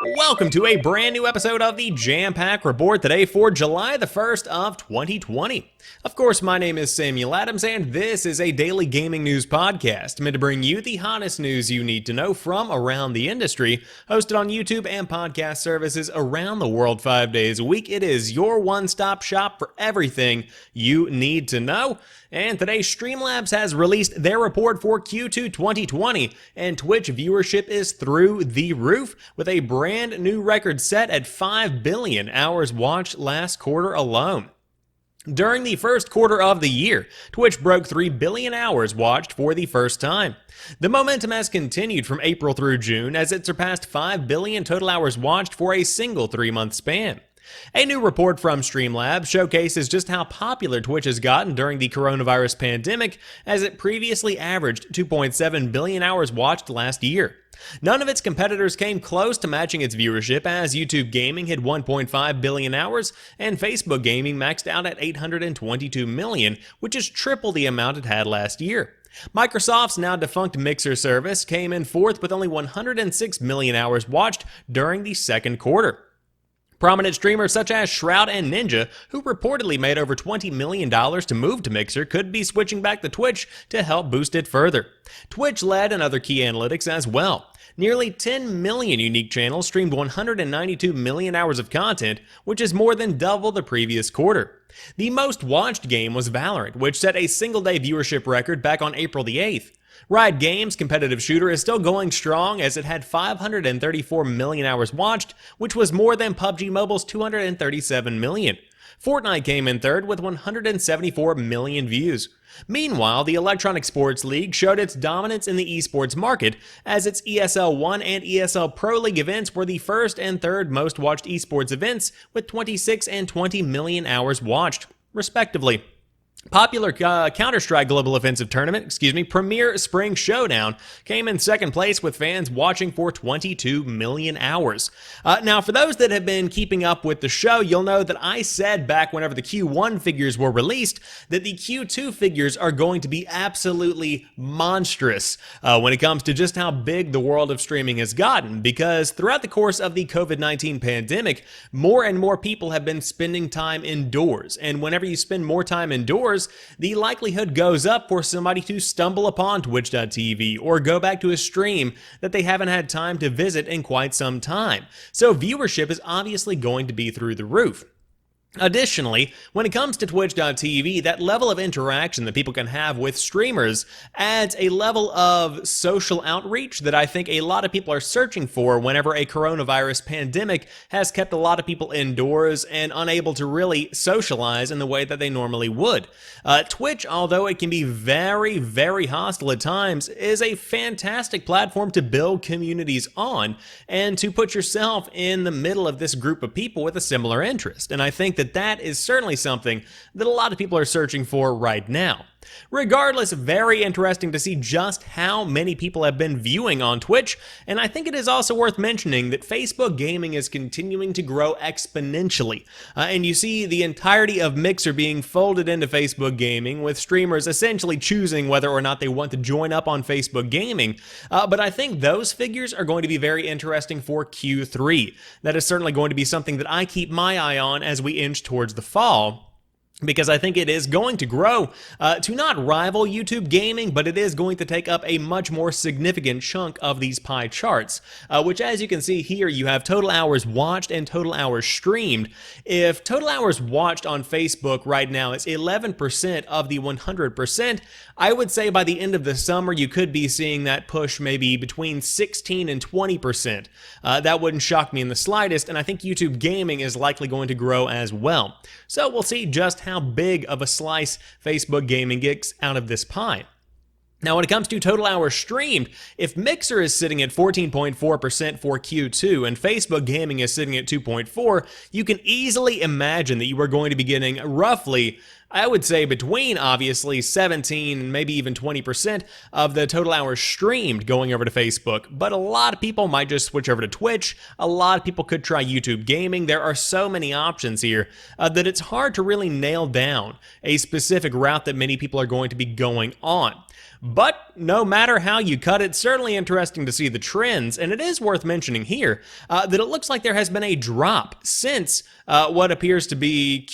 Welcome to a brand new episode of the Jampack Report today for July the 1st of 2020. Of course, my name is Samuel Adams, and this is a daily gaming news podcast meant to bring you the hottest news you need to know from around the industry, hosted on YouTube and podcast services around the world 5 days a week. It is your one-stop shop for everything you need to know. And today, Streamlabs has released their report for Q2 2020, and Twitch viewership is through the roof, with a brand new record set at 5 billion hours watched last quarter alone. During the first quarter of the year, Twitch broke 3 billion hours watched for the first time. The momentum has continued from April through June as it surpassed 5 billion total hours watched for a single 3-month span. A new report from Streamlabs showcases just how popular Twitch has gotten during the coronavirus pandemic, as it previously averaged 2.7 billion hours watched last year. None of its competitors came close to matching its viewership, as YouTube Gaming hit 1.5 billion hours and Facebook Gaming maxed out at 822 million, which is triple the amount it had last year. Microsoft's now defunct Mixer service came in fourth with only 106 million hours watched during the second quarter. Prominent streamers such as Shroud and Ninja, who reportedly made over $20 million to move to Mixer, could be switching back to Twitch to help boost it further. Twitch led in other key analytics as well. Nearly 10 million unique channels streamed 192 million hours of content, which is more than double the previous quarter. The most watched game was Valorant, which set a single-day viewership record back on April the 8th. Riot Games' competitive shooter is still going strong, as it had 534 million hours watched, which was more than PUBG Mobile's 237 million. Fortnite came in third with 174 million views. Meanwhile, the Electronic Sports League showed its dominance in the esports market, as its ESL 1 and ESL Pro League events were the first and third most watched esports events, with 26 and 20 million hours watched, respectively. Popular Counter-Strike Global Offensive Tournament, Premier Spring Showdown, came in second place with fans watching for 22 million hours. Now, for those that have been keeping up with the show, you'll know that I said back whenever the Q1 figures were released that the Q2 figures are going to be absolutely monstrous when it comes to just how big the world of streaming has gotten, because throughout the course of the COVID-19 pandemic, more and more people have been spending time indoors, and whenever you spend more time indoors, the likelihood goes up for somebody to stumble upon Twitch.tv or go back to a stream that they haven't had time to visit in quite some time. So viewership is obviously going to be through the roof. Additionally, when it comes to Twitch.tv, that level of interaction that people can have with streamers adds a level of social outreach that I think a lot of people are searching for whenever a coronavirus pandemic has kept a lot of people indoors and unable to really socialize in the way that they normally would. Twitch, although it can be very, very hostile at times, is a fantastic platform to build communities on and to put yourself in the middle of this group of people with a similar interest. And I think that is certainly something that a lot of people are searching for right now. Regardless, very interesting to see just how many people have been viewing on Twitch, and I think it is also worth mentioning that Facebook Gaming is continuing to grow exponentially, and you see the entirety of Mixer being folded into Facebook Gaming, with streamers essentially choosing whether or not they want to join up on Facebook Gaming, but I think those figures are going to be very interesting for Q3. That is certainly going to be something that I keep my eye on as we inch towards the fall, because I think it is going to grow to not rival YouTube Gaming, but it is going to take up a much more significant chunk of these pie charts, which, as you can see here, you have total hours watched and total hours streamed. If total hours watched on Facebook right now is 11% of the 100%, I would say by the end of the summer, you could be seeing that push maybe between 16 and 20%. That wouldn't shock me in the slightest, and I think YouTube Gaming is likely going to grow as well. So we'll see just how big of a slice Facebook Gaming gets out of this pie. Now, when it comes to total hours streamed, if Mixer is sitting at 14.4% for Q2 and Facebook Gaming is sitting at 2.4%, you can easily imagine that you are going to be getting roughly I would say between, obviously, 17 and maybe even 20% of the total hours streamed going over to Facebook. But a lot of people might just switch over to Twitch. A lot of people could try YouTube gaming. There are so many options here that it's hard to really nail down a specific route that many people are going to be going on. But no matter how you cut it, certainly interesting to see the trends, and it is worth mentioning here that it looks like there has been a drop since what appears to be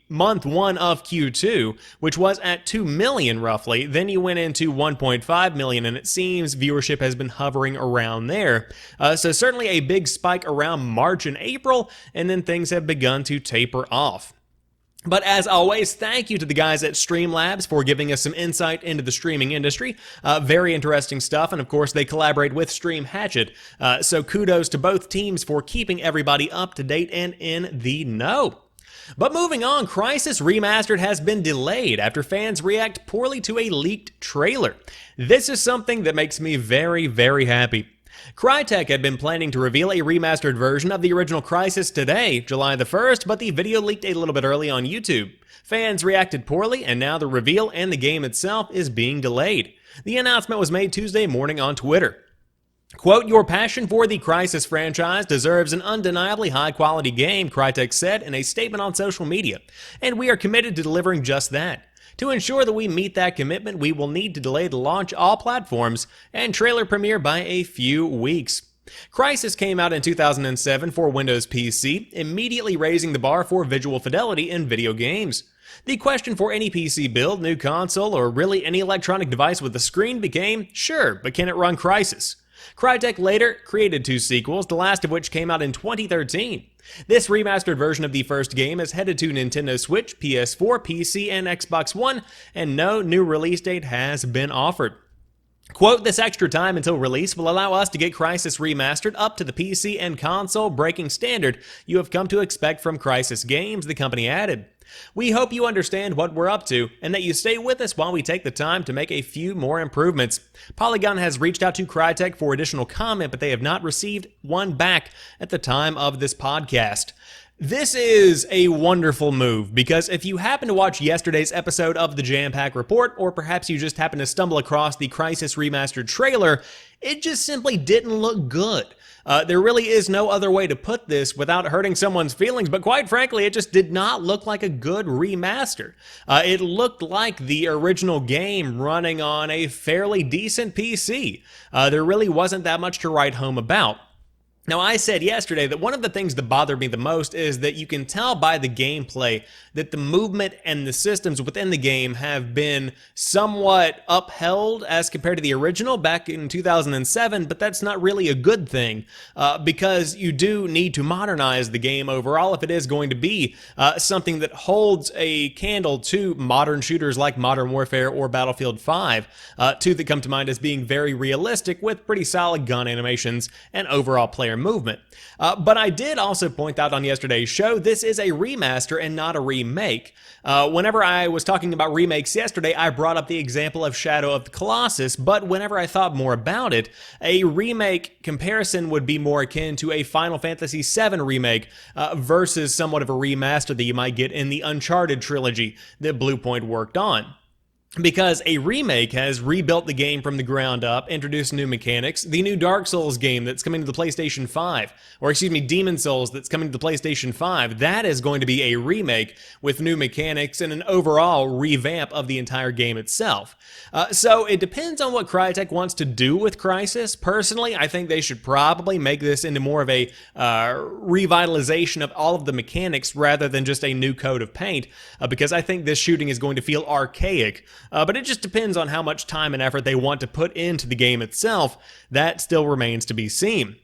month 1 of Q2, which was at 2 million roughly. Then you went into 1.5 million, and it seems viewership has been hovering around there. So certainly a big spike around March and April, and then things have begun to taper off. But as always, thank you to the guys at Streamlabs for giving us some insight into the streaming industry. Very interesting stuff, and of course they collaborate with Stream Hatchet. So kudos to both teams for keeping everybody up to date and in the know. But moving on, Crysis Remastered has been delayed after fans react poorly to a leaked trailer. This is something that makes me very, very happy. Crytek had been planning to reveal a remastered version of the original Crysis today, July the 1st, but the video leaked a little bit early on YouTube. Fans reacted poorly, and now the reveal and the game itself is being delayed. The announcement was made Tuesday morning on Twitter. Quote, "Your passion for the Crysis franchise deserves an undeniably high-quality game," Crytek said in a statement on social media, "and we are committed to delivering just that. To ensure that we meet that commitment, we will need to delay the launch all platforms and trailer premiere by a few weeks." Crysis came out in 2007 for Windows PC, immediately raising the bar for visual fidelity in video games. The question for any PC build, new console, or really any electronic device with a screen became, sure, but can it run Crysis? Crytek later created 2 sequels, the last of which came out in 2013. This remastered version of the first game is headed to Nintendo Switch, PS4, PC, and Xbox One, and no new release date has been offered. Quote, "This extra time until release will allow us to get Crysis Remastered up to the PC and console breaking standard you have come to expect from Crysis games," the company added. "We hope you understand what we're up to, and that you stay with us while we take the time to make a few more improvements." Polygon has reached out to Crytek for additional comment, but they have not received one back at the time of this podcast. This is a wonderful move, because if you happen to watch yesterday's episode of the Jampack Report, or perhaps you just happen to stumble across the Crysis Remastered trailer, it just simply didn't look good. There really is no other way to put this without hurting someone's feelings, but quite frankly, it just did not look like a good remaster. It looked like the original game running on a fairly decent PC. There really wasn't that much to write home about. Now, I said yesterday that one of the things that bothered me the most is that you can tell by the gameplay that the movement and the systems within the game have been somewhat upheld as compared to the original back in 2007, but that's not really a good thing because you do need to modernize the game overall if it is going to be something that holds a candle to modern shooters like Modern Warfare or Battlefield 5, two that come to mind as being very realistic with pretty solid gun animations and overall player movement. But I did also point out on yesterday's show, this is a remaster and not a remake. Whenever I was talking about remakes yesterday, I brought up the example of Shadow of the Colossus, but whenever I thought more about it, a remake comparison would be more akin to a Final Fantasy VII remake versus somewhat of a remaster that you might get in the Uncharted trilogy that Bluepoint worked on. Because a remake has rebuilt the game from the ground up, introduced new mechanics. The new Dark Souls game that's coming to the PlayStation 5, or excuse me, Demon Souls that's coming to the PlayStation 5, that is going to be a remake with new mechanics and an overall revamp of the entire game itself. So it depends on what Crytek wants to do with Crysis. Personally, I think they should probably make this into more of a revitalization of all of the mechanics rather than just a new coat of paint, because I think this shooting is going to feel archaic. But it just depends on how much time and effort they want to put into the game itself. That still remains to be seen.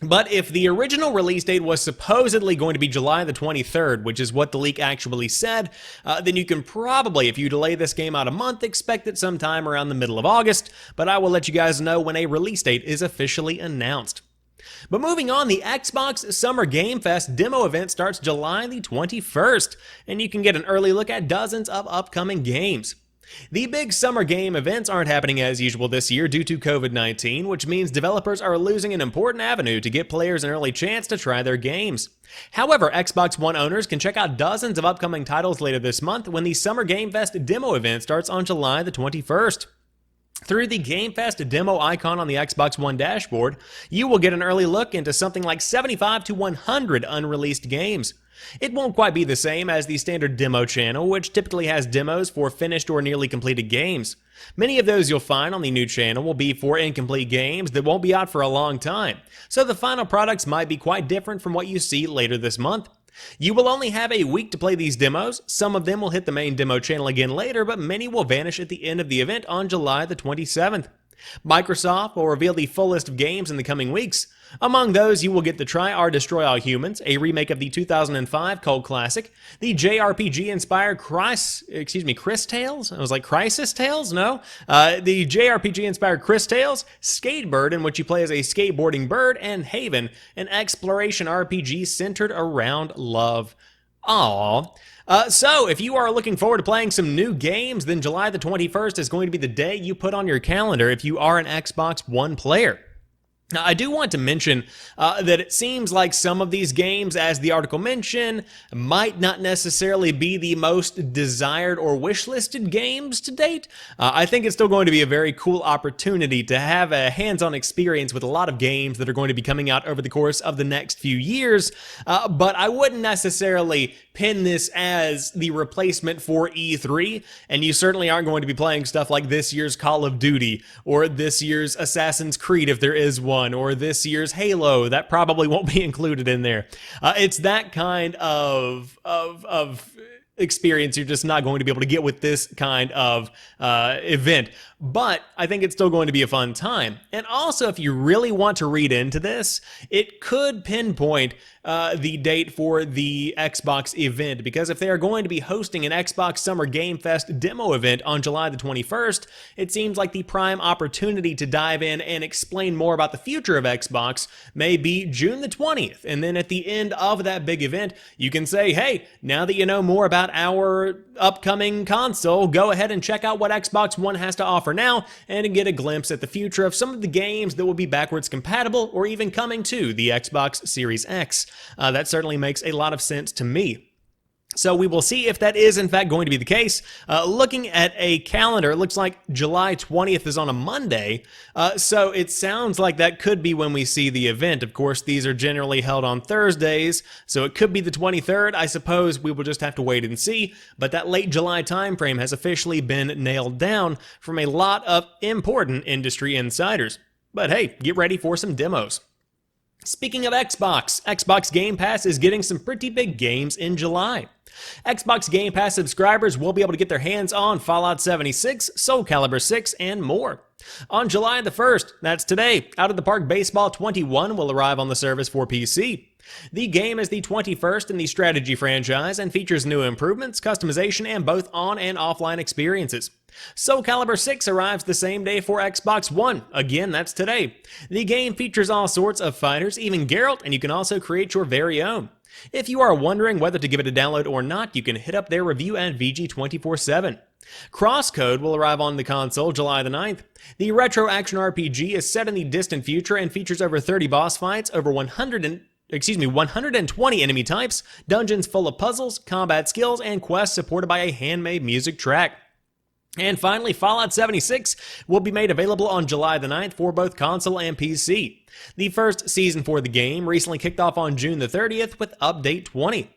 But if the original release date was supposedly going to be July the 23rd, which is what the leak actually said, then you can probably, if you delay this game out a month, expect it sometime around the middle of August, but I will let you guys know when a release date is officially announced. But moving on, the Xbox Summer Game Fest demo event starts July the 21st, and you can get an early look at dozens of upcoming games. The big summer game events aren't happening as usual this year due to COVID-19, which means developers are losing an important avenue to get players an early chance to try their games. However, Xbox One owners can check out dozens of upcoming titles later this month when the Summer Game Fest demo event starts on July the 21st. Through the Game Fest demo icon on the Xbox One dashboard, you will get an early look into something like 75 to 100 unreleased games. It won't quite be the same as the standard demo channel, which typically has demos for finished or nearly completed games. Many of those you'll find on the new channel will be for incomplete games that won't be out for a long time, so the final products might be quite different from what you see later this month. You will only have a week to play these demos. Some of them will hit the main demo channel again later, but many will vanish at the end of the event on July the 27th. Microsoft will reveal the full list of games in the coming weeks. Among those, you will get the Try Our Destroy All Humans, a remake of the 2005 cult classic, the JRPG-inspired Crysis Tales? I was like, Crysis Tales? No. The JRPG-inspired Crysis Tales, Skatebird, in which you play as a skateboarding bird, and Haven, an exploration RPG centered around love. Aww. So, if you are looking forward to playing some new games, then July the 21st is going to be the day you put on your calendar if you are an Xbox One player. Now, I do want to mention that it seems like some of these games, as the article mentioned, might not necessarily be the most desired or wish-listed games to date. I think it's still going to be a very cool opportunity to have a hands-on experience with a lot of games that are going to be coming out over the course of the next few years, but I wouldn't necessarily pin this as the replacement for E3, and you certainly aren't going to be playing stuff like this year's Call of Duty, or this year's Assassin's Creed if there is one, or this year's Halo. That probably won't be included in there. It's that kind of experience you're just not going to be able to get with this kind of event. But I think it's still going to be a fun time. And also, if you really want to read into this, it could pinpoint the date for the Xbox event, because if they are going to be hosting an Xbox Summer Game Fest demo event on July the 21st, it seems like the prime opportunity to dive in and explain more about the future of Xbox may be June the 20th. And then at the end of that big event, you can say, hey, now that you know more about our upcoming console, go ahead and check out what Xbox One has to offer now and get a glimpse at the future of some of the games that will be backwards compatible or even coming to the Xbox Series X. That certainly makes a lot of sense to me. So we will see if that is in fact going to be the case. Looking at a calendar, it looks like July 20th is on a Monday, so it sounds like that could be when we see the event. Of course, these are generally held on Thursdays, so it could be the 23rd. I suppose we will just have to wait and see, but that late July timeframe has officially been nailed down from a lot of important industry insiders. But hey, get ready for some demos. Speaking of Xbox, Xbox Game Pass is getting some pretty big games in July. Xbox Game Pass subscribers will be able to get their hands on Fallout 76, Soulcalibur 6, and more. On July the 1st, that's today, Out of the Park Baseball 21 will arrive on the service for PC. The game is the 21st in the strategy franchise and features new improvements, customization, and both on and offline experiences. Soulcalibur 6 arrives the same day for Xbox One. Again, that's today. The game features all sorts of fighters, even Geralt, and you can also create your very own. If you are wondering whether to give it a download or not, you can hit up their review at VG247. Crosscode will arrive on the console July the 9th. The retro action RPG is set in the distant future and features over 30 boss fights, over 120 enemy types, dungeons full of puzzles, combat skills, and quests supported by a handmade music track. And finally, Fallout 76 will be made available on July the 9th for both console and PC. The first season for the game recently kicked off on June the 30th with Update 20.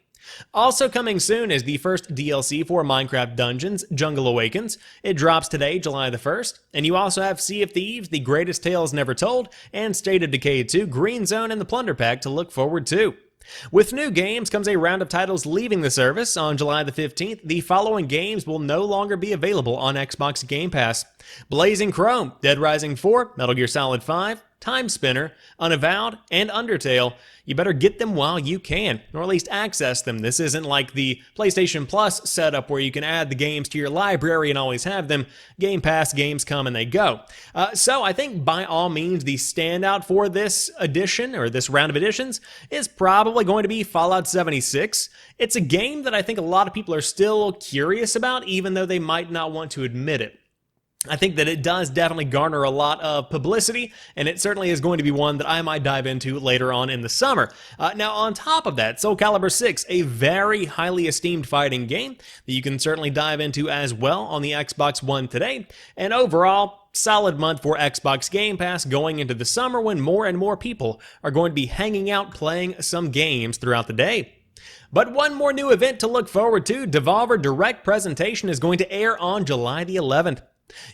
Also coming soon is the first DLC for Minecraft Dungeons, Jungle Awakens. It drops today, July the 1st. And you also have Sea of Thieves, The Greatest Tales Never Told, and State of Decay 2, Green Zone, and the Plunder Pack to look forward to. With new games comes a round of titles leaving the service. On July the 15th, the following games will no longer be available on Xbox Game Pass: Blazing Chrome, Dead Rising 4, Metal Gear Solid 5, Time Spinner, Unavowed, and Undertale, you better get them while you can, or at least access them. This isn't like the PlayStation Plus setup where you can add the games to your library and always have them. Game Pass games come and they go. So I think by all means the standout for this edition, or this round of editions, is probably going to be Fallout 76. It's a game that I think a lot of people are still curious about, even though they might not want to admit it. I think that it does definitely garner a lot of publicity, and it certainly is going to be one that I might dive into later on in the summer. Now, on top of that, Soulcalibur 6, a very highly esteemed fighting game that you can certainly dive into as well on the Xbox One today, and overall, solid month for Xbox Game Pass going into the summer when more and more people are going to be hanging out playing some games throughout the day. But one more new event to look forward to, Devolver Direct presentation is going to air on July the 11th.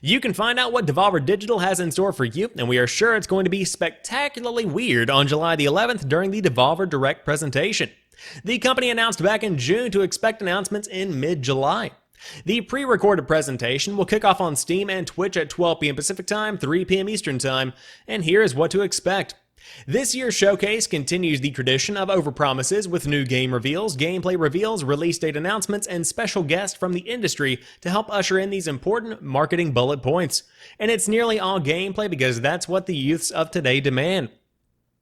You can find out what Devolver Digital has in store for you, and we are sure it's going to be spectacularly weird on July the 11th during the Devolver Direct presentation. The company announced back in June to expect announcements in mid-July. The pre-recorded presentation will kick off on Steam and Twitch at 12 p.m. Pacific Time, 3 p.m. Eastern Time, and here is what to expect. This year's showcase continues the tradition of overpromises with new game reveals, gameplay reveals, release date announcements, and special guests from the industry to help usher in these important marketing bullet points. And it's nearly all gameplay because that's what the youths of today demand.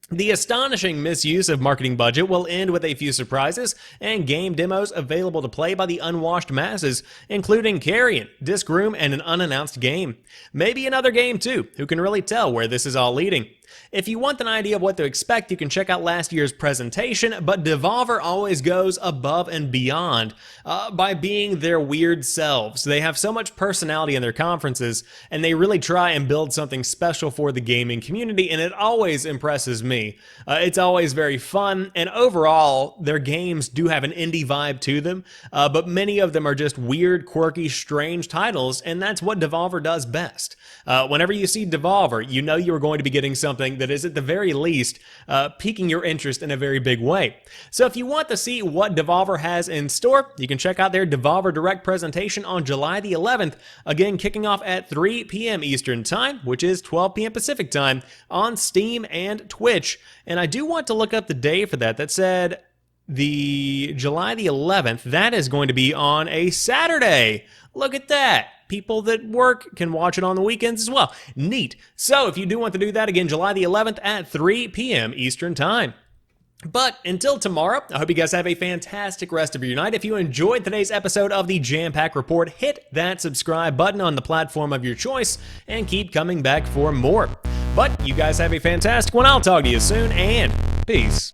The astonishing misuse of marketing budget will end with a few surprises and game demos available to play by the unwashed masses, including Carrion, Disc Room, and an unannounced game. Maybe another game too, who can really tell where this is all leading. If you want an idea of what to expect, you can check out last year's presentation, but Devolver always goes above and beyond by being their weird selves. They have so much personality in their conferences, and they really try and build something special for the gaming community, and it always impresses me. It's always very fun, and overall, their games do have an indie vibe to them, but many of them are just weird, quirky, strange titles, and that's what Devolver does best. Whenever you see Devolver, you know you're going to be getting something that is at the very least piquing your interest in a very big way. So if you want to see what Devolver has in store, you can check out their Devolver Direct presentation on July the 11th, again kicking off at 3 p.m. Eastern Time, which is 12 p.m. Pacific Time, on Steam and Twitch. And I do want to look up the day for that. That said the July the 11th, that is going to be on a Saturday. Look at that. People that work can watch it on the weekends as well. Neat. So if you do want to do that, again, July the 11th at 3 p.m. Eastern Time. But until tomorrow, I hope you guys have a fantastic rest of your night. If you enjoyed today's episode of the Jampack Report, hit that subscribe button on the platform of your choice and keep coming back for more. But you guys have a fantastic one. I'll talk to you soon, and peace.